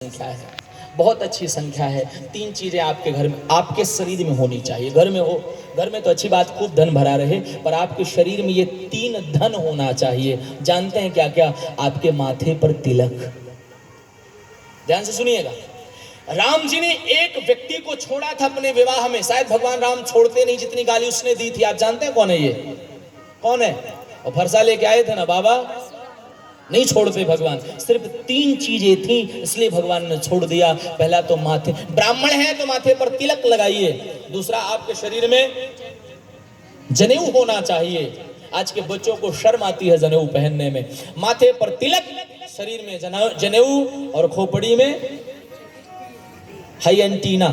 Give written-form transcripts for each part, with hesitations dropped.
संख्या है, बहुत अच्छी संख्या है। तीन चीजें आपके घर में, आपके शरीर में होनी चाहिए। घर में हो, घर में तो अच्छी बात, खूब धन भरा रहे, पर आपके शरीर में ये तीन धन होना चाहिए। जानते हैं क्या क्या? आपके माथे पर तिलक। ध्यान से सुनिएगा। राम जी ने एक व्यक्ति को छोड़ा था अपने विवाह में। शायद भगवान राम छोड़ते नहीं, जितनी गाली उसने दी थी। आप जानते हैं कौन है ये? कौन है? और फरसा लेके आए थे ना बाबा, नहीं छोड़ते भगवान। सिर्फ तीन चीजें थी, इसलिए भगवान ने छोड़ दिया। पहला तो माथे, ब्राह्मण है तो माथे पर तिलक लगाइए। दूसरा, आपके शरीर में जनेऊ होना चाहिए। आज के बच्चों को शर्म आती है जनेऊ पहनने में। माथे पर तिलक, शरीर में जनेऊ, और खोपड़ी में हाई एंटीना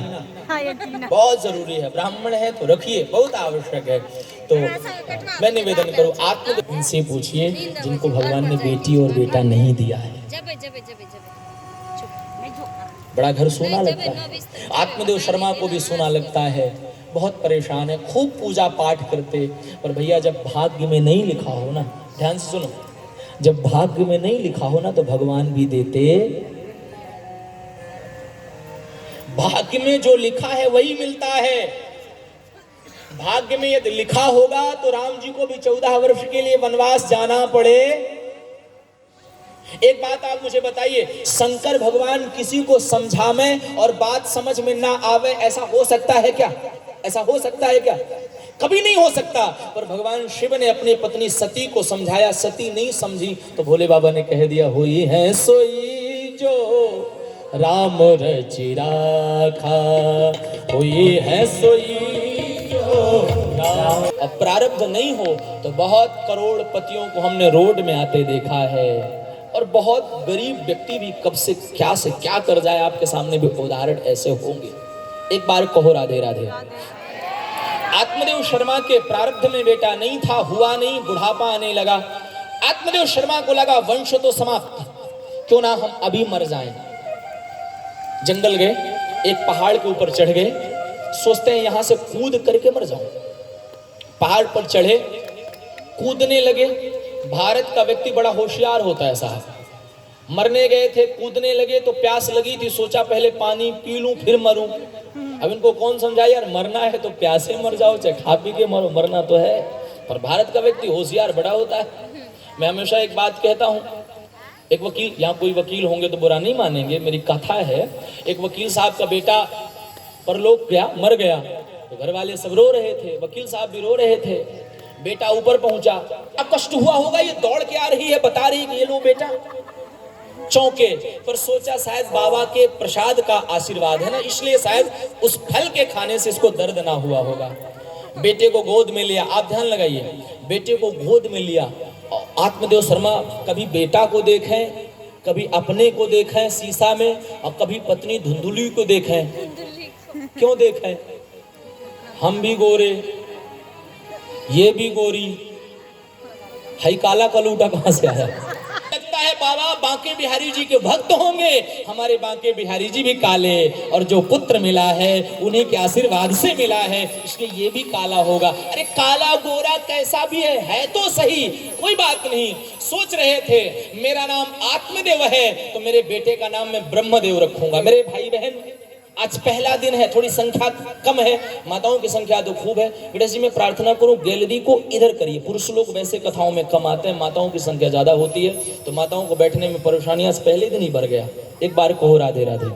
बहुत जरूरी है। ब्राह्मण है तो रखिए, बहुत आवश्यक है। तो मैं निवेदन करूं, आप इनसे पूछिए जिनको भगवान ने बेटी और बेटा नहीं दिया है। बड़ा घर सोना लगता है। आत्मदेव शर्मा को भी सोना लगता है, बहुत परेशान है, खूब पूजा पाठ करते, पर भैया जब भाग्य में नहीं लिखा हो ना, ध्यान से सुनो, जब भाग्य में नहीं लिखा हो ना तो भगवान भी देते। भाग्य में जो लिखा है वही मिलता है। भाग्य में यदि लिखा होगा तो राम जी को भी 14 वर्ष के लिए वनवास जाना पड़े। एक बात आप मुझे बताइए, शंकर भगवान किसी को समझावे और बात समझ में ना आवे, ऐसा हो सकता है क्या? ऐसा हो सकता है क्या? कभी नहीं हो सकता। पर भगवान शिव ने अपनी पत्नी सती को समझाया, सती नहीं समझी तो भोले बाबा ने कह दिया, होई है सोई जो राम रचि राखा, हुई है सोई जो राम। अब प्रारब्ध नहीं हो तो बहुत करोड़पतियों को हमने रोड में आते देखा है, और बहुत गरीब व्यक्ति भी कब से क्या कर जाए। आपके सामने भी उदाहरण ऐसे होंगे। एक बार कहो राधे राधे। आत्मदेव शर्मा के प्रारब्ध में बेटा नहीं था, हुआ नहीं, बुढ़ापा आने लगा। आत्मदेव शर्मा को लगा वंश तो समाप्त, क्यों ना हम अभी मर जाएं। जंगल गए, एक पहाड़ के ऊपर चढ़ गए, सोचते हैं यहां से कूद करके मर जाऊं। पहाड़ पर चढ़े, कूदने लगे। भारत का व्यक्ति बड़ा होशियार होता है साहब। मरने गए थे, कूदने लगे तो प्यास लगी थी, सोचा पहले पानी पी लूं फिर मरूं। अब इनको कौन समझाए, यार मरना है तो प्यासे मर जाओ, चाहे खा पी के मरो, मरना तो है। पर भारत का व्यक्ति होशियार बड़ा होता है। मैं हमेशा एक बात कहता हूं, एक वकील, यहाँ कोई वकील होंगे तो बुरा नहीं मानेंगे, मेरी कथा है। एक वकील साहब का बेटा परलोक गया, मर गया, तो घर वाले सब रो रहे थे, वकील साहब भी रो रहे थे। बेटा ऊपर पहुंचा, अब कष्ट हुआ होगा, ये दौड़ के आ रही है, बता रही कि ये लो बेटा। चौंके, पर सोचा शायद बाबा के प्रसाद का आशीर्वाद है ना, इसलिए शायद उस फल के खाने से इसको दर्द ना हुआ होगा। बेटे को गोद में लिया। आप ध्यान लगाइए, बेटे को गोद में लिया। आत्मदेव शर्मा कभी बेटा को देखें, कभी अपने को देखें शीशा में, और कभी पत्नी धुंधुली को देखें। क्यों देखें? हम भी गोरे, ये भी गोरी, हाई काला कलूटा कहां से आया? लगता है बाबा बांके बिहारी जी के भक्त होंगे। हमारे बांके बिहारी जी भी काले, और जो पुत्र मिला है उन्हीं के आशीर्वाद से मिला है, इसलिए ये भी काला होगा। अरे काला गोरा कैसा भी है तो सही, कोई बात नहीं। सोच रहे थे मेरा नाम आत्मदेव है तो मेरे बेटे का नाम मैं ब्रह्मदेव रखूंगा। मेरे भाई बहन, आज पहला दिन है, थोड़ी संख्या कम है, माताओं की संख्या तो खूब है। गणेश जी मैं प्रार्थना करूं, गैलरी को इधर करिए। पुरुष लोग वैसे कथाओं में कम आते हैं, माताओं की संख्या ज्यादा होती है, तो माताओं को बैठने में परेशानियां पहले दिन ही बढ़ गया। एक बार कहो राधे राधे।